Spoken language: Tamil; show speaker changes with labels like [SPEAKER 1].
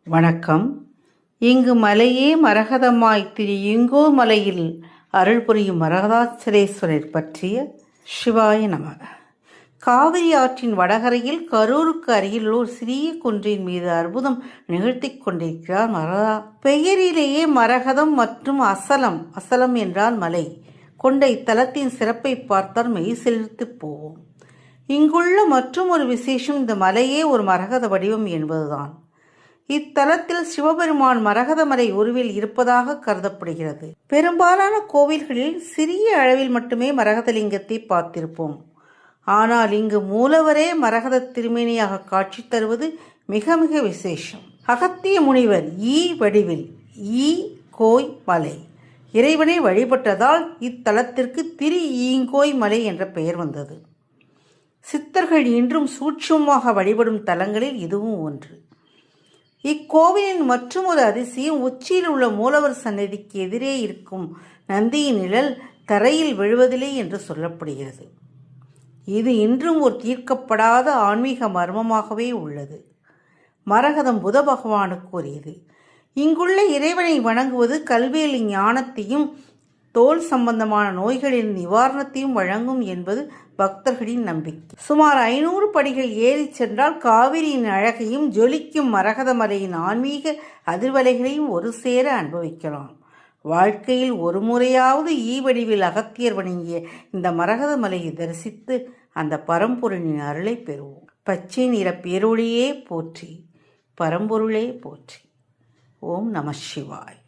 [SPEAKER 1] வணக்கம். இங்கு மலையே மரகதமாய் திரியுங்கோ மலையில் அருள் புரியும் மரகதாச்சலேஸ்வரர் பற்றிய சிவாய நம. காவிரி ஆற்றின் வடகரையில் கரூருக்கு அருகில் ஒரு சிறிய குன்றின் மீது அற்புதம் நிகழ்த்தி கொண்டிருக்கிறார் மரகதா. பெயரிலேயே மரகதம் மற்றும் அசலம் என்றால் மலை கொண்ட இத்தலத்தின் சிறப்பை பார்த்தால் மெய் செலுத்து போவோம். இங்குள்ள மற்றும் ஒரு விசேஷம், இந்த மலையே ஒரு மரகத வடிவம் என்பதுதான். இத்தலத்தில் சிவபெருமான் மரகதமலை உருவில் இருப்பதாக கருதப்படுகிறது. பெரும்பாலான கோவில்களில் சிறிய அளவில் மட்டுமே மரகதலிங்கத்தை பார்த்திருப்போம். ஆனால் இங்கு மூலவரே மரகத திருமேனியாக காட்சி தருவது மிக மிக விசேஷம். அகத்திய முனிவர் வடிவில் கோய் மலை இறைவனை வழிபட்டதால் இத்தலத்திற்கு ஈங்கோய் மலை என்ற பெயர் வந்தது. சித்தர்கள் இன்றும் சூட்சமாக வழிபடும் தலங்களில் இதுவும் ஒன்று. இக்கோவிலின் மற்றும் ஒரு அதிசயம், உச்சியில் உள்ள மூலவர் சன்னதிக்கு எதிரே இருக்கும் நந்தியின் நிழல் தரையில் விழுவதில்லை என்று சொல்லப்படுகிறது. இது இன்றும் ஒரு தீர்க்கப்படாத ஆன்மீக மர்மமாகவே உள்ளது. மரகதம் புத பகவானுக்கு உரியது. இங்குள்ள இறைவனை வணங்குவது கல்வியில் ஞானத்தையும் தோல் சம்பந்தமான நோய்களின் நிவாரணத்தையும் வழங்கும் என்பது பக்தர்களின் நம்பிக்கை. சுமார் 500 படிகள் ஏறி சென்றால் காவிரியின் அழகையும் ஜொலிக்கும் மரகத மலையின் ஆன்மீக அதிர்வலைகளையும் ஒரு சேர அனுபவிக்கலாம். வாழ்க்கையில் ஒரு முறையாவது வடிவில் அகத்தியர் வணங்கிய இந்த மரகத மலையை தரிசித்து அந்த பரம்பொருளின் அருளை பெறுவோம். பச்சை நிற பேரொளியே போற்றி, பரம்பொருளே போற்றி. ஓம் நம சிவாய்.